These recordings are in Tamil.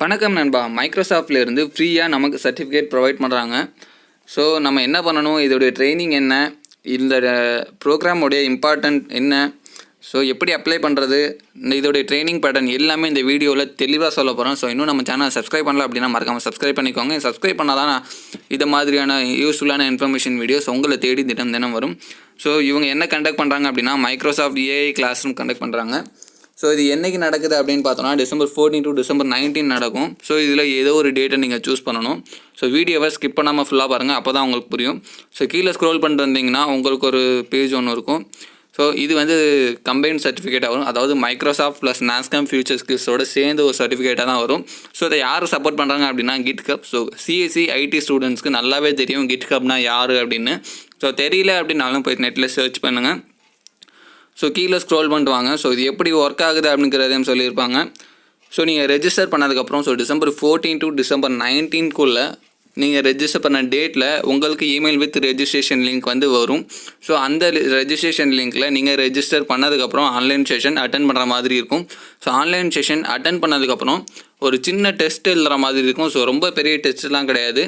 வணக்கம் நண்பா. மைக்ரோசாஃப்ட்ல இருந்து ஃப்ரீயா நமக்கு சர்டிஃபிகேட் ப்ரொவைட் பண்ணுறாங்க. ஸோ நம்ம என்ன பண்ணணும், இதோடைய ட்ரைனிங் என்ன, இந்த ப்ரோக்ராமோடைய இம்பார்ட்டன்ட் என்ன, ஸோ எப்படி அப்ளை பண்ணுறது, இதோடைய ட்ரைனிங் பேட்டர்ன் எல்லாமே இந்த வீடியோவில் தெளிவாக சொல்ல போகிறோம். ஸோ இன்னும் நம்ம சேனல் சப்ஸ்கிரைப் பண்ணல அப்படின்னா மறக்காமல் சப்ஸ்கிரைப் பண்ணிக்கோங்க. சப்ஸ்கிரைப் பண்ணால் தான் இது மாதிரியான யூஸ்ஃபுல்லான இன்ஃபர்மேஷன் வீடியோஸ் உங்களை தேடி தினம் வரும். ஸோ இவங்க என்ன கண்டக்ட் பண்ணுறாங்க அப்படின்னா Microsoft AI classroom conduct பண்ணுறாங்க. ஸோ இது என்றைக்கு நடக்குது அப்படின்னு பார்த்தோன்னா டிசம்பர் 14 to December 19 நடக்கும். ஸோ இதில் ஏதோ ஒரு டேட்டை நீங்கள் சூஸ் பண்ணணும். ஸோ வீடியோவை ஸ்கிப் பண்ணாமல் ஃபுல்லாக பாருங்கள், அப்போ தான் உங்களுக்கு புரியும். ஸோ கீழே ஸ்க்ரோல் பண்ணிட்டு வந்தீங்கன்னா உங்களுக்கு ஒரு பேஜ் ஒன்று இருக்கும். ஸோ இது வந்து கம்பைன் சர்டிஃபிகேட்டாக வரும், அதாவது மைக்ரோசாஃப்ட் ப்ளஸ் Nasscom ஃபியூச்சர் ஸ்கில்ஸோட சேர்ந்து ஒரு சர்டிஃபிகேட்டாக தான் வரும். ஸோ இதை யார் சப்போர்ட் பண்ணுறாங்க அப்படின்னா GitHub. ஸோ சிஎஸ்சி ஐடி ஸ்டூடெண்ட்ஸ்க்கு நல்லாவே தெரியும் GitHubனா யார் அப்படின்னு. ஸோ தெரியல அப்படின்னாலும் போய் நெட்டில் சர்ச் பண்ணுங்கள். ஸோ கீழே ஸ்க்ரோல் பண்ணிட்டு வாங்க. ஸோ இது எப்படி ஒர்க் ஆகுது அப்படிங்கிறதையும் சொல்லியிருப்பாங்க. ஸோ நீங்கள் ரெஜிஸ்டர் பண்ணதுக்கப்புறம் டிசம்பர் 14 to December 19 நீங்கள் ரெஜிஸ்டர் பண்ண டேட்டில் உங்களுக்கு இமெயில் வித் ரெஜிஸ்ட்ரேஷன் லிங்க் வந்து வரும். ஸோ அந்த ரெஜிஸ்ட்ரேஷன் லிங்க்கில் நீங்கள் ரெஜிஸ்டர் பண்ணதுக்கப்புறம் ஆன்லைன் செஷன் அட்டன் பண்ணுற மாதிரி இருக்கும். ஸோ ஆன்லைன் செஷன் அட்டன் பண்ணதுக்கப்புறம் ஒரு சின்ன டெஸ்ட் எழுதுகிற மாதிரி இருக்கும். ஸோ ரொம்ப பெரிய டெஸ்ட்லாம் கிடையாது,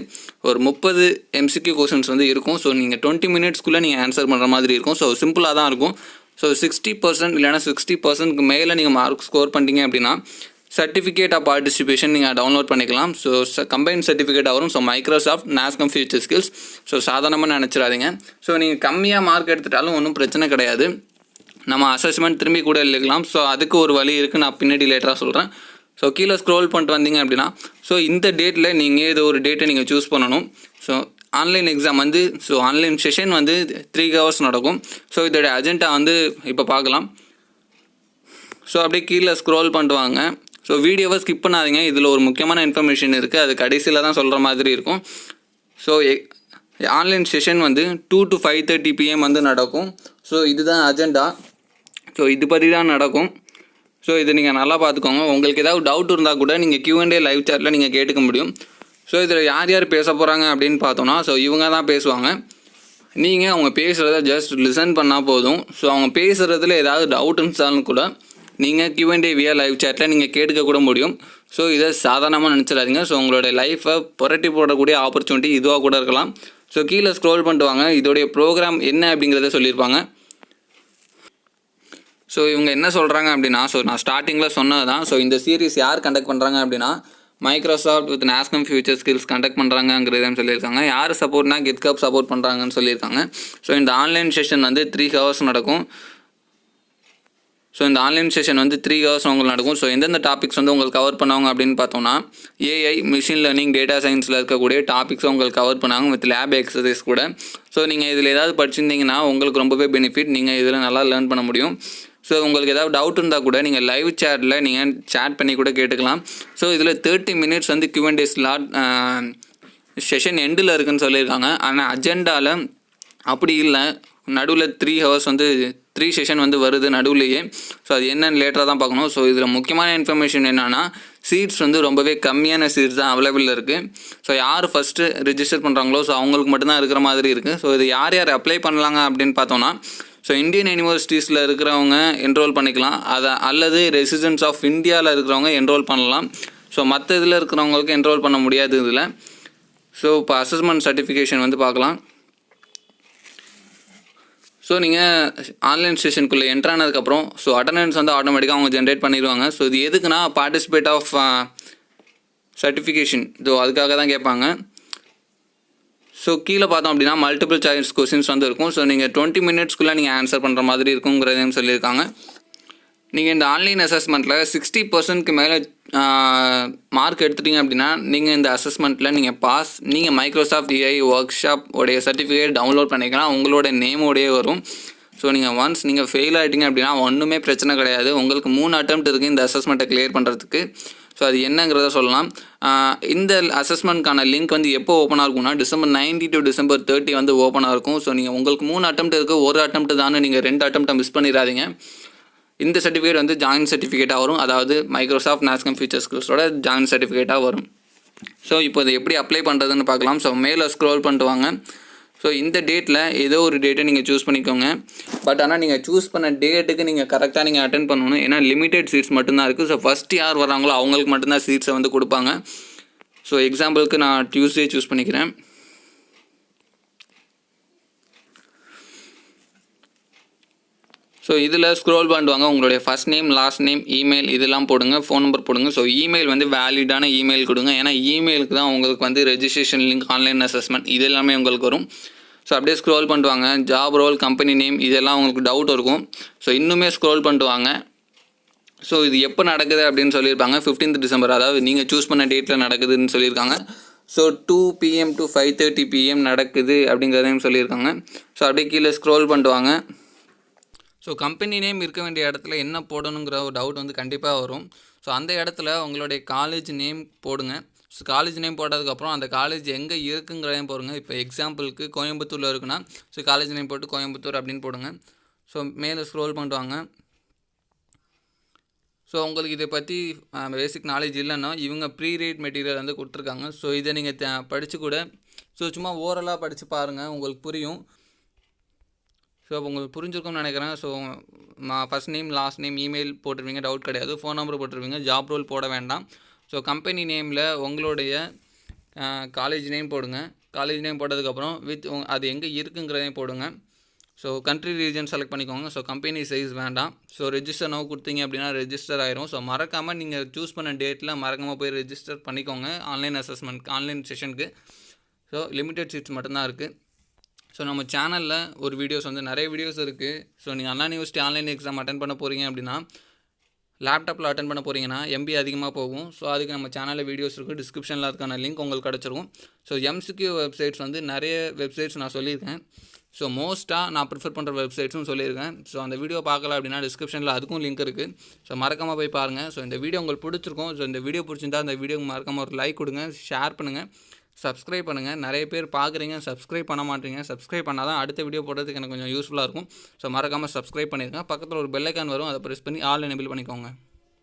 ஒரு 30 MCQ கொஷின்ஸ் வந்து இருக்கும். ஸோ நீங்கள் 20 minutesக்குள்ளே நீங்கள் ஆன்சர் பண்ணுற மாதிரி இருக்கும். ஸோ சிம்பிளாக தான் இருக்கும். ஸோ 60% இல்லைனா 60%க்கு மேலே நீங்கள் மார்க் ஸ்கோர் பண்ணிட்டீங்க அப்படின்னா சர்டிஃபிகேட் ஆஃப் பார்ட்டிசிபேஷன் நீங்கள் டவுன்லோட் பண்ணிக்கலாம். ஸோ கம்பைன் சர்டிஃபிகேட்டாக வரும். So Microsoft Nasscom future skills. So சாதாரணமாக நினச்சிடாதீங்க. ஸோ நீங்கள் கம்மியாக மார்க் எடுத்துட்டாலும் ஒன்றும் பிரச்சனை கிடையாது, நம்ம அசஸ்மெண்ட் திரும்பி கூட எழுதிக்கலாம். ஸோ அதுக்கு ஒரு வழி இருக்குது, நான் பின்னாடி லேட்டராக சொல்கிறேன். ஸோ கீழே ஸ்க்ரோல் பண்ணிட்டு வந்தீங்க அப்படின்னா ஸோ இந்த டேட்டில் நீங்கள் ஏதோ ஒரு டேட்டை நீங்கள் சூஸ் பண்ணணும். ஸோ ஆன்லைன் எக்ஸாம் வந்து ஆன்லைன் செஷன் வந்து 3 hours நடக்கும். ஸோ இதோட அஜெண்டா வந்து இப்போ பார்க்கலாம். ஸோ அப்படியே கீழே ஸ்க்ரோல் பண்ணிட்டு வாங்க. ஸோ வீடியோவை ஸ்கிப் பண்ணாதீங்க, இதில் ஒரு முக்கியமான இன்ஃபர்மேஷன் இருக்குது, அது கடைசியில் தான் சொல்கிற மாதிரி இருக்கும். ஸோ ஆன்லைன் செஷன் வந்து 2 to 5:30 PM வந்து நடக்கும். ஸோ இதுதான் அஜெண்டா. ஸோ இது பற்றி தான் நடக்கும். ஸோ இது நீங்கள் நல்லா பார்த்துக்கோங்க. உங்களுக்கு ஏதாவது டவுட் இருந்தால் கூட நீங்கள் Q&A லைவ் சாட்டில் நீங்கள் கேட்டுக்க முடியும். ஸோ இதில் யார் பேச போகிறாங்க அப்படின்னு பார்த்தோன்னா ஸோ இவங்க தான் பேசுவாங்க. நீங்கள் அவங்க பேசுகிறத ஜஸ்ட் லிசன் பண்ணால் போதும். ஸோ அவங்க பேசுகிறதுல ஏதாவது டவுட் இருந்தாலும் கூட நீங்கள் Q&A வியா லைவ் சாட்டில் நீங்கள் கேட்டுக்க கூட முடியும். ஸோ இதை சாதாரணமாக நினச்சிடாதீங்க. ஸோ உங்களோட லைஃப்பை புரட்டி போடக்கூடிய ஆப்பர்ச்சுனிட்டி இதுவாக கூட இருக்கலாம். ஸோ கீழே ஸ்க்ரோல் பண்ணிட்டு வாங்க, இதோடைய ப்ரோக்ராம் என்ன அப்படிங்கிறத சொல்லியிருப்பாங்க. ஸோ இவங்க என்ன சொல்கிறாங்க அப்படின்னா ஸோ நான் ஸ்டார்டிங்கில் சொன்னது தான். ஸோ இந்த சீரீஸ் யார் கண்டக்ட் பண்ணுறாங்க அப்படின்னா Microsoft with Nasscom future skills conduct பண்ணுறாங்கிறதையும் சொல்லியிருக்காங்க. யார் சப்போர்ட்னா GitHub சப்போர்ட் பண்ணுறாங்கன்னு சொல்லியிருக்காங்க. ஸோ இந்த ஆன்லைன் செஷன் வந்து 3 hours நடக்கும். ஸோ இந்த ஆன்லைன் செஷன் வந்து 3 hours உங்களுக்கு நடக்கும். ஸோ எந்தெந்த டாபிக்ஸ் வந்து உங்களுக்கு கவர் பண்ணுவாங்க அப்படின்னு பார்த்தோம்னா ஏஐ, மிஷின் லேர்னிங், டேட்டா சயின்ஸில் இருக்கக்கூடிய டாபிக்ஸை உங்களுக்கு கவர் பண்ணாங்க வித் லேப் எக்ஸசைஸ் கூட. ஸோ நீங்கள் இதில் ஏதாவது படிச்சிருந்தீங்கன்னா உங்களுக்கு ரொம்பவே பெனிஃபிட், நீங்கள் இதில் நல்லா லேர்ன் பண்ண முடியும். ஸோ உங்களுக்கு ஏதாவது டவுட் இருந்தால் கூட நீங்கள் லைவ் சேட்டில் நீங்கள் சேட் பண்ணி கூட கேட்டுக்கலாம். ஸோ இதில் 30 minutes வந்து Q&A ஸ்லாட் செஷன் எண்டில் இருக்குதுன்னு சொல்லியிருக்காங்க. ஆனால் அஜெண்டாவில் அப்படி இல்லை, நடுவில் 3 hours வந்து 3 செஷன் வந்து வருது நடுவுலையே. ஸோ அது என்னென்னு லேட்டராக தான் பார்க்கணும். ஸோ இதில் முக்கியமான இன்ஃபர்மேஷன் என்னென்னா சீட்ஸ் வந்து ரொம்பவே கம்மியான சீட்ஸ் தான் அவைலபிள் இருக்குது. ஸோ யார் ஃபஸ்ட்டு ரிஜிஸ்டர் பண்ணுறாங்களோ ஸோ அவங்களுக்கு மட்டும்தான் இருக்கிற மாதிரி இருக்குது. ஸோ இது யார் அப்ளை பண்ணலாங்க அப்படின்னு பார்த்தோன்னா ஸோ இந்தியன் யூனிவர்சிட்டிஸில் இருக்கிறவங்க என்ரோல் பண்ணிக்கலாம், அல்லது ரெசிடென்ட்ஸ் ஆஃப் இந்தியாவில் இருக்கிறவங்க என்ரோல் பண்ணலாம். ஸோ மற்ற இதில் இருக்கிறவங்களுக்கு என்ரோல் பண்ண முடியாது இதில். ஸோ இப்போ அசஸ்மெண்ட் சர்டிஃபிகேஷன் வந்து பார்க்கலாம். ஸோ நீங்கள் ஆன்லைன் செஷனுக்குள்ளே என்ட்ரானதுக்கப்புறம் ஸோ அட்டண்டன்ஸ் வந்து ஆட்டோமேட்டிக்காக அவங்க ஜென்ரேட் பண்ணிடுவாங்க. ஸோ இது எதுக்குன்னா பார்ட்டிசிபேட் ஆஃப் சர்டிஃபிகேஷன், ஸோ அதுக்காக தான் கேட்பாங்க. ஸோ கீழே பார்த்தோம் அப்படின்னா மல்டிபிள் சாய்ஸ் கொஸ்டின்ஸ் வந்து இருக்கும். ஸோ நீங்கள் 20 minutesக்குள்ளே நீங்கள் ஆன்சர் பண்ணுற மாதிரி இருக்குங்கிறதையும் சொல்லியிருக்காங்க. நீங்கள் இந்த ஆன்லைன் அசஸ்மெண்ட்டில் 60%க்கு மேலே மார்க் எடுத்துட்டீங்க அப்படின்னா நீங்கள் இந்த அசஸ்மெண்ட்டில் நீங்கள் பாஸ், நீங்கள் மைக்ரோசாஃப்ட் ஏஐ ஒர்க் ஷாப் உடைய சர்டிஃபிகேட் டவுன்லோட் பண்ணிக்கலாம், உங்களோட நேமோடையே வரும். ஸோ நீங்கள் ஒன்ஸ் நீங்கள் ஃபெயில் ஆகிட்டீங்க அப்படின்னா ஒன்றுமே பிரச்சனை கிடையாது, உங்களுக்கு 3 attempt இருக்குது இந்த அசஸ்மெண்ட்டை கிளியர் பண்ணுறதுக்கு. ஸோ அது என்னங்கிறத சொல்லலாம். இந்த அசஸ்மெண்ட்கான லிங்க் வந்து எப்போ ஓப்பனாக இருக்கும்னா December 9 to December 30 வந்து ஓப்பனாக இருக்கும். ஸோ நீங்கள் உங்களுக்கு 3 attempt இருக்குது, ஒரு attempt தானே, நீங்கள் 2 attempt மிஸ் பண்ணிடாதீங்க. இந்த சர்டிஃபிகேட் வந்து ஜாயின் சர்டிஃபிகேட்டாக வரும், அதாவது மைக்ரோசாஃப்ட் Nasscom ஃபியூச்சர் ஸ்கில்ஸோட ஜாயின் சர்டிஃபிகேட்டாக வரும். ஸோ இப்போ இதை எப்படி அப்ளை பண்ணுறதுன்னு பார்க்கலாம். ஸோ மேலே ஸ்க்ரோல் பண்ணிட்டு வாங்க. ஸோ இந்த டேட்டில் ஏதோ ஒரு டேட்டை நீங்கள் சூஸ் பண்ணிக்கோங்க. பட் ஆனால் நீங்கள் சூஸ் பண்ண டேட்டுக்கு நீங்கள் கரெக்டாக நீங்கள் அட்டென்ட் பண்ணணும். ஏன்னா லிமிடெட் சீட்ஸ் மட்டும்தான் இருக்குது. ஸோ ஃபஸ்ட்டு யார் வராங்களோ அவங்களுக்கு மட்டும்தான் சீட்ஸை வந்து கொடுப்பாங்க. ஸோ எக்ஸாம்பிளுக்கு நான் டியூஸ்டே சூஸ் பண்ணிக்கிறேன். ஸோ இதில் ஸ்க்ரோல் பண்ணுவாங்க. உங்களுடைய first name, last name, email இதெல்லாம் போடுங்க, ஃபோன் நம்பர் போடுங்க. ஸோ இமெயில் வந்து வேலிடான இமெயில் கொடுங்க. ஏன்னா இமெயிலுக்கு தான் உங்களுக்கு வந்து ரெஜிஸ்ட்ரேஷன் லிங்க், ஆன்லைன் அசஸ்மெண்ட் இது எல்லாமே உங்களுக்கு வரும். ஸோ அப்படியே ஸ்க்ரோல் பண்ணுவாங்க. ஜாப் ரோல், கம்பெனி நேம் இதெல்லாம் உங்களுக்கு டவுட் இருக்கும். ஸோ இன்னுமே ஸ்க்ரோல் பண்ணுவாங்க. ஸோ இது எப்போ நடக்குது அப்படின்னு சொல்லியிருப்பாங்க. 15th December, அதாவது நீங்கள் சூஸ் பண்ண டேட்டில் நடக்குதுன்னு சொல்லியிருக்காங்க. ஸோ 2 PM to 5:30 PM நடக்குது அப்படிங்கிறதையும் சொல்லியிருக்காங்க. ஸோ அப்படியே கீழே ஸ்க்ரோல் பண்ணுவாங்க. ஸோ கம்பெனி நேம் இருக்க வேண்டிய இடத்துல என்ன போடணுங்கிற ஒரு டவுட் வந்து கண்டிப்பாக வரும். ஸோ அந்த இடத்துல உங்களுடைய காலேஜ் நேம் போடுங்க. ஸோ காலேஜ் நேம் போட்டதுக்கப்புறம் அந்த காலேஜ் எங்கே இருக்குங்கிறதையும் போடுங்க. இப்போ எக்ஸாம்பிளுக்கு கோயம்புத்தூரில் இருக்குன்னா ஸோ காலேஜ் நேம் போட்டு கோயம்புத்தூர் அப்படின்னு போடுங்க. ஸோ மேலே ஸ்க்ரோல் பண்ணுவாங்க. ஸோ உங்களுக்கு இதை பற்றி பேசிக் நாலேஜ் இல்லைன்னா இவங்க ப்ரீ ரீட் மெட்டீரியல் வந்து கொடுத்துருக்காங்க. ஸோ இதை நீங்கள் படித்து கூட சும்மா ஓரலாக படித்து பாருங்கள், உங்களுக்கு புரியும். ஸோ உங்களுக்கு புரிஞ்சிருக்கும்னு நினைக்கிறேன். So first name, last name, email போட்டுருவீங்க, டவுட் கிடையாது. ஃபோன் நம்பர் போட்டுருவீங்க, ஜாப் ரோல் போட வேண்டாம். ஸோ கம்பெனி நேமில் உங்களுடைய காலேஜ் நேம் போடுங்க. காலேஜ் நேம் போட்டதுக்கப்புறம் அது எங்கே இருக்குங்கிறதையும் போடுங்க. ஸோ கண்ட்ரி ரீஜன் செலக்ட் பண்ணிக்கோங்க. ஸோ கம்பெனி சைஸ் வேண்டாம். ஸோ ரெஜிஸ்டர் நோ கொடுத்தீங்க அப்படின்னா ரெஜிஸ்டர் ஆயிரும். ஸோ மறக்காமல் நீங்கள் சூஸ் பண்ண டேட்டில் மறக்காமல் போய் ரெஜிஸ்டர் பண்ணிக்கோங்க ஆன்லைன் அசஸ்மெண்ட், ஆன்லைன் செஷனுக்கு. ஸோ லிமிடெட் சீட்ஸ் மட்டும்தான் இருக்குது. ஸோ நம்ம சேனலில் ஒரு வீடியோஸ் வந்து நிறைய வீடியோஸ் இருக்குது. ஸோ நீங்கள் அண்ணா யூனிவர்சிட்டி ஆன்லைன் எக்ஸாம் அட்டன் பண்ண போகிறீங்க அப்படின்னா, லேப்டாப்பில் அட்டன் பண்ண போகிறீங்கன்னா MB அதிகமாக போகும். ஸோ அதுக்கு நம்ம சேனலில் வீடியோஸ் இருக்குது. டிஸ்கிரிப்ஷனில் அதுக்கான லிங்க் உங்களுக்கு கிடச்சிருக்கும். ஸோ MCQ வெப்சைட்ஸ் வந்து நிறைய வெப்சைட்ஸ் நான் சொல்லியிருக்கேன். ஸோ மோஸ்ட்டாக நான் ப்ரிஃபர் பண்ணுற வெப்சைட்ஸும் சொல்லியிருக்கேன். ஸோ அந்த வீடியோ பார்க்கல அப்படின்னா டிஸ்கிரிப்ஷனில் அதுக்கும் லிங்க் இருக்குது. ஸோ மறக்காமல் போய் பாருங்கள். ஸோ இந்த வீடியோ உங்களுக்கு பிடிச்சிருக்கும். ஸோ இந்த வீடியோ பிடிச்சிருந்தா அந்த வீடியோக்கு மறக்காமல் ஒரு லைக் கொடுங்க, ஷேர் பண்ணுங்கள், சப்ஸ்கிரைப் பண்ணுங்கள். நிறைய பேர் பார்க்குறீங்க, சப்ஸ்கிரைப் பண்ண மாட்டீங்க. சப்ஸ்கிரைப் பண்ணால் தான் அடுத்த வீடியோ போடுறதுக்கு எனக்கு கொஞ்சம் யூஸ்ஃபுல்லாக இருக்கும். ஸோ மறக்காமல் சப்ஸ்கிரைப் பண்ணிடுங்க. பக்கத்தில் ஒரு பெல் ஐக்கான் வரும், அதை ப்ரெஸ் பண்ணி ஆல் எனேபிள் பண்ணிக்கோங்க.